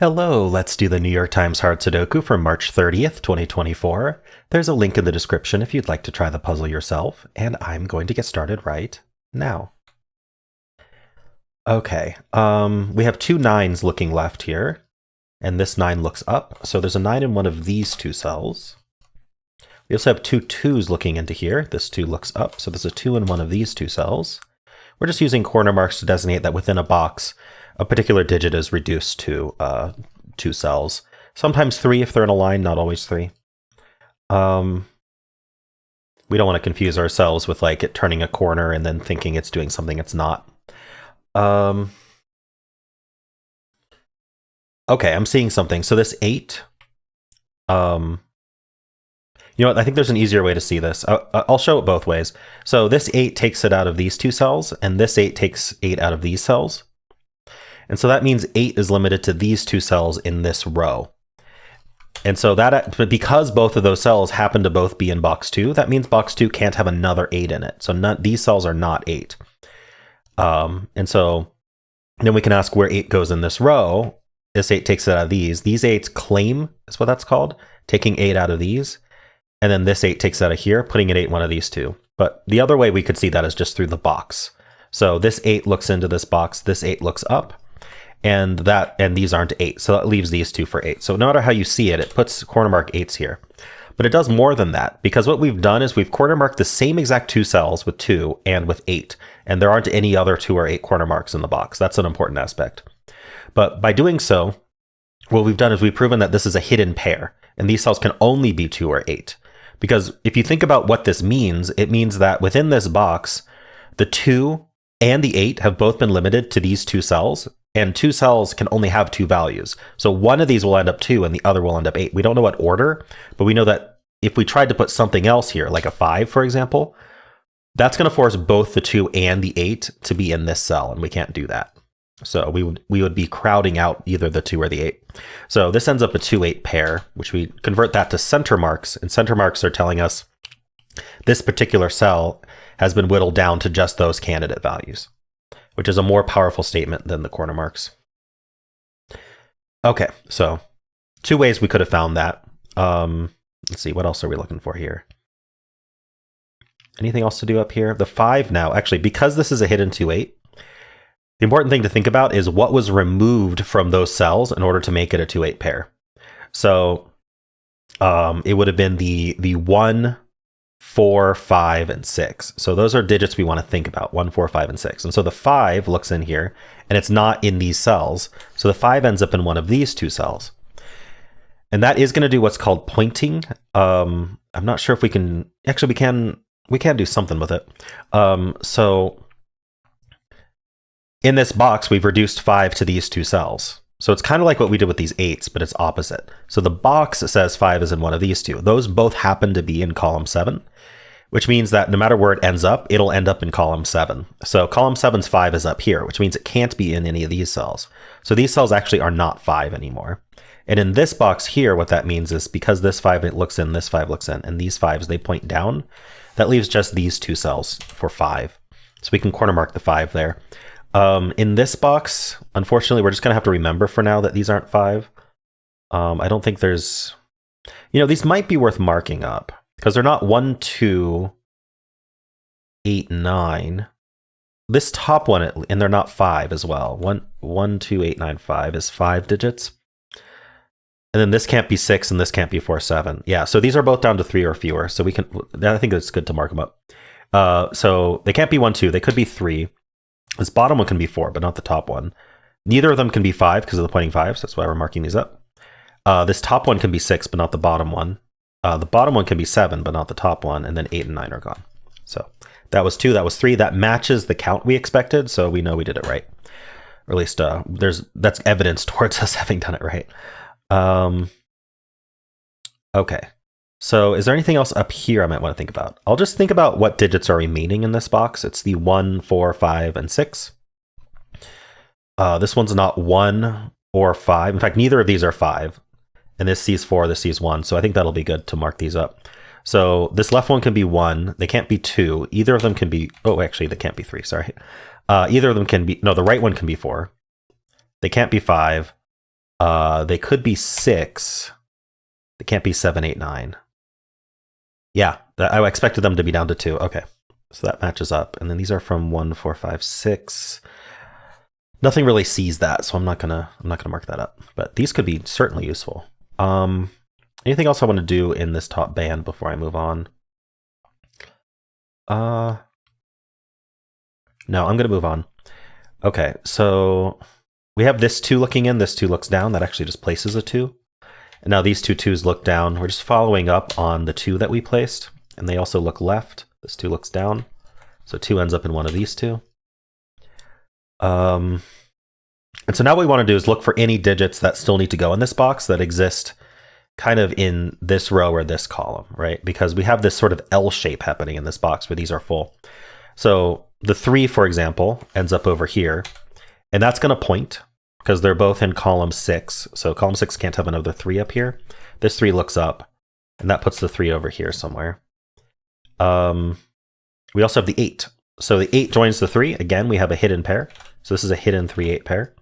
Hello, let's do the New York Times Hard Sudoku for March 30th, 2024. There's a link in the description if you'd like to try the puzzle yourself, and I'm going to get started right now. Okay, we have two 9s looking left here, and this 9 looks up, so there's a 9 in one of these two cells. We also have two 2s looking into here. This 2 looks up, so there's a 2 in one of these two cells. We're just using corner marks to designate that within a box, a particular digit is reduced to 2 cells. Sometimes 3 if they're in a line, not always 3. We don't want to confuse ourselves with like it turning a corner and then thinking it's doing something it's not. Okay, I'm seeing something. So this 8, you know what, I think there's an easier way to see this. I'll show it both ways. So this 8 takes it out of these two cells, and this 8 takes 8 out of these cells. And so that means 8 is limited to these two cells in this row. And so that, because both of those cells happen to both be in box 2, that means box 2 can't have another 8 in it. So these cells are not 8. And so then we can ask where 8 goes in this row. This 8 takes it out of these. These 8s claim is what that's called, taking 8 out of these. And then this 8 takes it out of here, putting an 8 in one of these two. But the other way we could see that is just through the box. So this 8 looks into this box, this 8 looks up. And these aren't 8, so that leaves these two for 8. So no matter how you see it, it puts corner mark 8s here. But it does more than that, because what we've done is we've corner marked the same exact two cells with 2 and with 8, and there aren't any other 2 or 8 corner marks in the box. That's an important aspect. But by doing so, what we've done is we've proven that this is a hidden pair, and these cells can only be 2 or 8. Because if you think about what this means, it means that within this box, the 2 and the 8 have both been limited to these two cells, and 2 cells can only have 2 values. So one of these will end up 2 and the other will end up 8. We don't know what order, but we know that if we tried to put something else here, like a 5, for example, that's going to force both the 2 and the 8 to be in this cell, and we can't do that. So we would be crowding out either the 2 or the 8. So this ends up a 2-8 pair, which we convert that to center marks, and center marks are telling us this particular cell has been whittled down to just those candidate values, which is a more powerful statement than the corner marks. Okay, so 2 ways we could have found that. Let's see, what else are we looking for here? Anything else to do up here? The 5 now, actually, because this is a hidden 2-8, the important thing to think about is what was removed from those cells in order to make it a 2-8 pair. So it would have been the 1, 4, 5, and 6. So those are digits we want to think about, 1, 4, 5, and 6. And so the 5 looks in here, and it's not in these cells. So the 5 ends up in one of these two cells. And that is going to do what's called pointing. I'm not sure if we can, actually we can do something with it. So in this box, we've reduced 5 to these two cells. So it's kind of like what we did with these 8s, but it's opposite. So the box says 5 is in one of these two. Those both happen to be in column 7, which means that no matter where it ends up, it'll end up in column 7. So column 7's 5 is up here, which means it can't be in any of these cells. So these cells actually are not 5 anymore. And in this box here, what that means is because this 5 it looks in, this 5 looks in, and these 5s, they point down, that leaves just these two cells for 5. So we can corner mark the 5 there. In this box, unfortunately, we're just going to have to remember for now that these aren't 5. I don't think there's, these might be worth marking up because they're not 1, 2, 8, 9. This top one, and they're not 5 as well. 1, 2, 8, 9, 5 is 5 digits. And then this can't be 6 and this can't be 4, 7. Yeah, so these are both down to 3 or fewer. So we can, I think it's good to mark them up. So they can't be 1, 2. They could be 3. This bottom one can be 4, but not the top one. Neither of them can be 5 because of the pointing 5s. So that's why we're marking these up. This top one can be 6, but not the bottom one. The bottom one can be 7, but not the top one. And then 8 and 9 are gone. So that was 2, that was 3. That matches the count we expected. So we know we did it right. Or at least that's evidence towards us having done it right. Okay. So is there anything else up here I might want to think about? I'll just think about what digits are remaining in this box. It's the 1, 4, 5, and 6. This one's not 1 or 5. In fact, neither of these are 5. And this sees 4, this sees 1. So I think that'll be good to mark these up. So this left one can be 1. They can't be 2. Either of them can be, oh, actually, they can't be 3. Sorry. Either of them can be, no, the right one can be 4. They can't be 5. They could be 6. They can't be 7, 8, 9. Yeah, I expected them to be down to 2. Okay, so that matches up. And then these are from 1, 4, 5, 6. Nothing really sees that, so I'm not gonna mark that up. But these could be certainly useful. Anything else I want to do in this top band before I move on? No, I'm gonna move on. Okay, so we have this 2 looking in, this 2 looks down. That actually just places a 2. And now these two 2s look down. We're just following up on the 2 that we placed. And they also look left. This 2 looks down. So 2 ends up in one of these 2. And so now what we want to do is look for any digits that still need to go in this box that exist kind of in this row or this column, right? Because we have this sort of L shape happening in this box where these are full. So the 3, for example, ends up over here. And that's going to point because they're both in column 6. So column 6 can't have another 3 up here. This 3 looks up, and that puts the 3 over here somewhere. We also have the 8. So the 8 joins the 3. Again, we have a hidden pair. So this is a hidden 3-8 pair.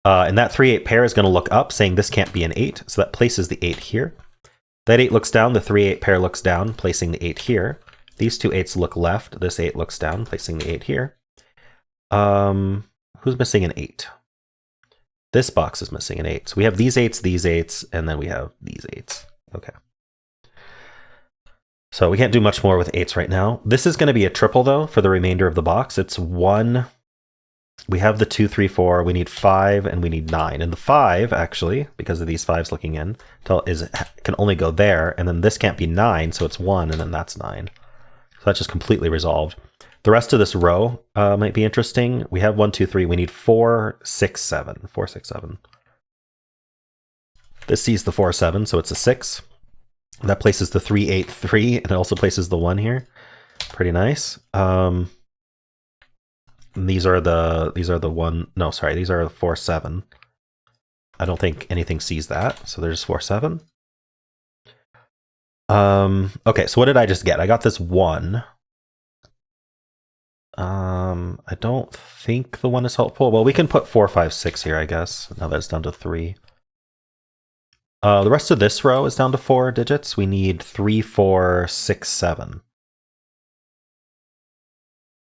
And that 3-8 pair is going to look up, saying this can't be an 8. So that places the 8 here. That 8 looks down. The 3-8 pair looks down, placing the 8 here. These two 8s look left. This 8 looks down, placing the 8 here. Who's missing an 8? This box is missing an 8. So we have these 8s, and then we have these 8s. Okay. So we can't do much more with 8s right now. This is going to be a triple, though, for the remainder of the box. It's 1. We have the 2, 3, 4. We need 5, and we need 9. And the 5, actually, because of these 5s looking in, can only go there. And then this can't be 9, so it's 1, and then that's 9. So that's just completely resolved. The rest of this row might be interesting. We have 1, 2, 3. We need 4, 6, 7. 4, 6, 7. This sees the 4, 7, so it's a 6. That places the 3, 8, 3, and it also places the 1 here. Pretty nice. These are the 1. No, sorry, these are the 4, 7. I don't think anything sees that, so there's 4, 7. Okay, so what did I just get? I got this 1. I don't think the 1 is helpful. Well, we can put 4, 5, 6 here, I guess. Now that it's down to 3. The rest of this row is down to 4 digits. We need 3, 4, 6, 7.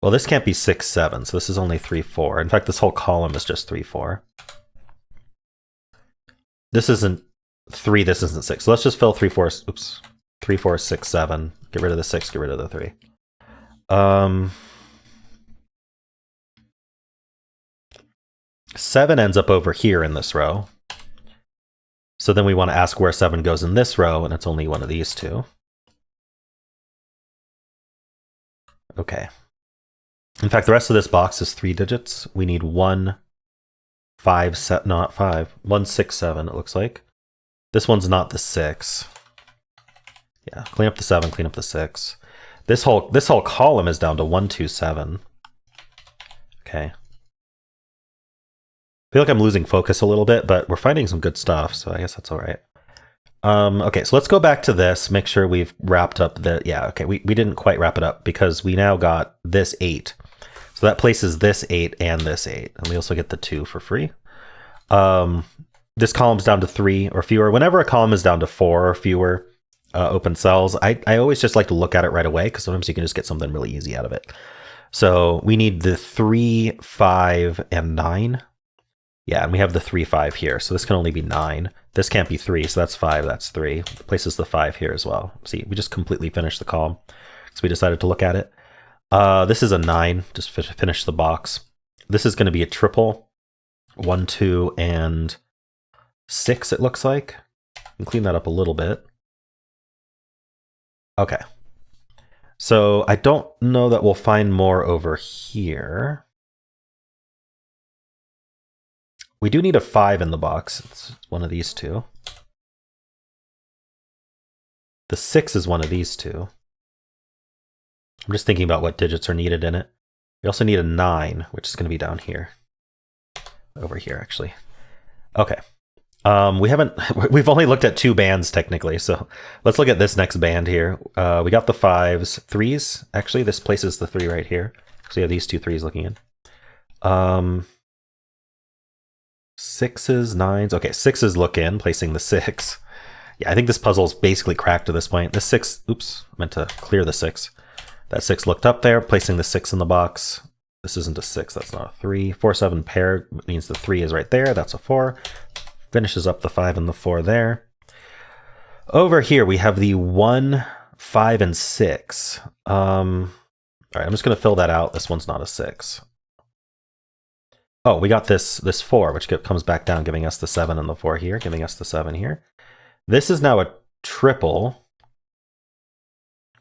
Well, this can't be 6, 7, so this is only 3, 4. In fact, this whole column is just 3, 4. This isn't 3, this isn't 6. So let's just fill 3, 4, oops. 3, 4, 6, 7. Get rid of the 6, get rid of the 3. 7 ends up over here in this row. So then we want to ask where 7 goes in this row, and it's only one of these 2. Okay. In fact, the rest of this box is 3 digits. We need 1, 5, not 5. 1, 6, 7, it looks like. This one's not the 6. Yeah, clean up the 7, clean up the 6. This whole column is down to 1, 2, 7. Okay. I feel like I'm losing focus a little bit, but we're finding some good stuff, so I guess that's all right. Okay, so let's go back to this, make sure we've wrapped up the... Yeah, okay, we didn't quite wrap it up because we now got this 8. So that places this 8 and this 8. And we also get the 2 for free. This column's down to 3 or fewer. Whenever a column is down to 4 or fewer open cells, I always just like to look at it right away because sometimes you can just get something really easy out of it. So we need the 3, 5, and 9. Yeah, and we have the 3, 5 here. So this can only be 9. This can't be 3, so that's 5, that's 3. Places the 5 here as well. See, we just completely finished the column. So we decided to look at it. This is a 9, just finish the box. This is going to be a triple. 1, 2, and 6, it looks like. And clean that up a little bit. Okay. So I don't know that we'll find more over here. We do need a 5 in the box. It's one of these 2. The 6 is one of these 2. I'm just thinking about what digits are needed in it. We also need a 9, which is going to be down here. Over here, actually. Okay. We've only looked at 2 bands technically, so let's look at this next band here. We got the 5s, 3s. Actually, this places the 3 right here. So you have these 2 3s looking in. 6s, 9s. Okay, 6s look in, placing the 6. Yeah, I think this puzzle's basically cracked to this point. The 6, oops, I meant to clear the 6. That 6 looked up there, placing the 6 in the box. This isn't a 6, that's not a 3. 4, 7 pair means the 3 is right there, that's a 4. Finishes up the 5 and the 4 there. Over here, we have the 1, 5, and 6. All right, I'm just going to fill that out. This one's not a 6. Oh, we got this 4, which comes back down, giving us the 7 and the 4 here, giving us the 7 here. This is now a triple.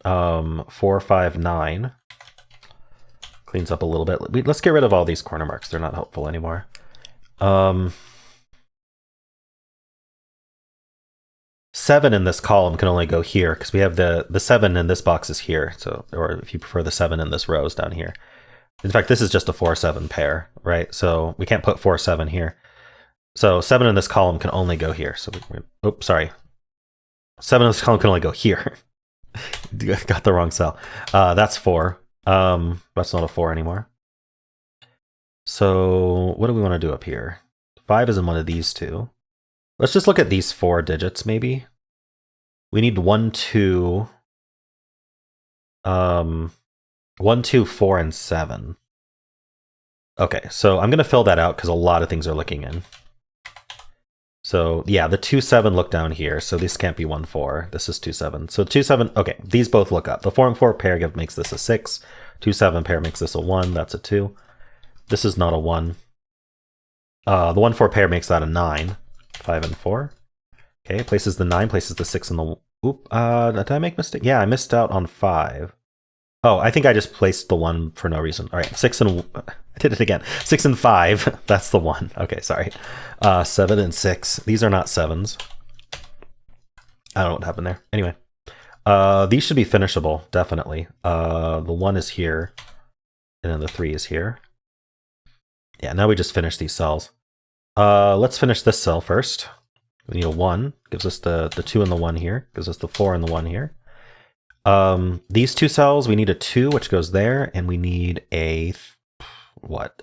4, 5, 9. Cleans up a little bit. Let's get rid of all these corner marks. They're not helpful anymore. 7 in this column can only go here because we have the 7 in this box is here. So, or if you prefer, the 7 in this row is down here. In fact, this is just a 4, 7 pair, right? So we can't put 4, 7 here. So 7 in this column can only go here. So oops, sorry. 7 in this column can only go here. Got the wrong cell. That's 4. That's not a 4 anymore. So what do we want to do up here? 5 is in one of these two. Let's just look at these 4 digits, maybe. We need 1, 2. 1, 2, 4, and 7. Okay, so I'm going to fill that out because a lot of things are looking in. So yeah, the 2, 7 look down here. So this can't be 1, 4. This is 2, 7. So 2, 7. Okay, these both look up. The 4 and 4 pair makes this a 6. 2, 7 pair makes this a 1. That's a 2. This is not a 1. The 1, 4 pair makes that a 9. 5 and 4. Okay, places the 9, places the 6 in the... Oop, did I make a mistake? Yeah, I missed out on 5. Oh, I think I just placed the 1 for no reason. All right, 6 and... I did it again. 6 and 5, that's the 1. Okay, sorry. 7 and 6. These are not 7s. I don't know what happened there. Anyway. These should be finishable, definitely. The 1 is here, and then the 3 is here. Yeah, now we just finish these cells. Let's finish this cell first. We need a 1. Gives us the 2 and the 1 here. Gives us the 4 and the 1 here. These 2 cells, we need a 2, which goes there, and we need a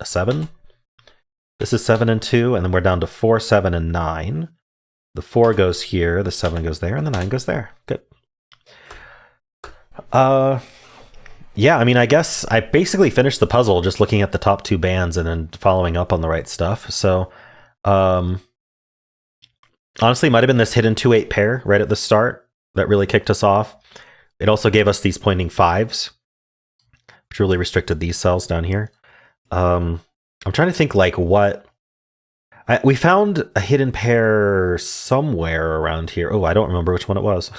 7? This is 7 and 2, and then we're down to 4, 7, and 9. The 4 goes here, the 7 goes there, and the 9 goes there. Good. Yeah, I mean, I guess I basically finished the puzzle just looking at the top 2 bands and then following up on the right stuff. So, honestly, it might have been this hidden 2-8 pair right at the start that really kicked us off. It also gave us these pointing 5s, which really restricted these cells down here. I'm trying to think like what... we found a hidden pair somewhere around here. Oh, I don't remember which one it was.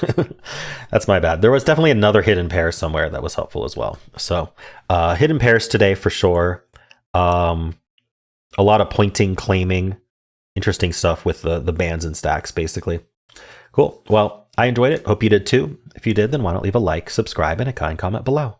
That's my bad. There was definitely another hidden pair somewhere that was helpful as well. So hidden pairs today for sure. A lot of pointing, claiming, interesting stuff with the bands and stacks, basically. Cool. Well, I enjoyed it. Hope you did too. If you did, then why not leave a like, subscribe, and a kind comment below.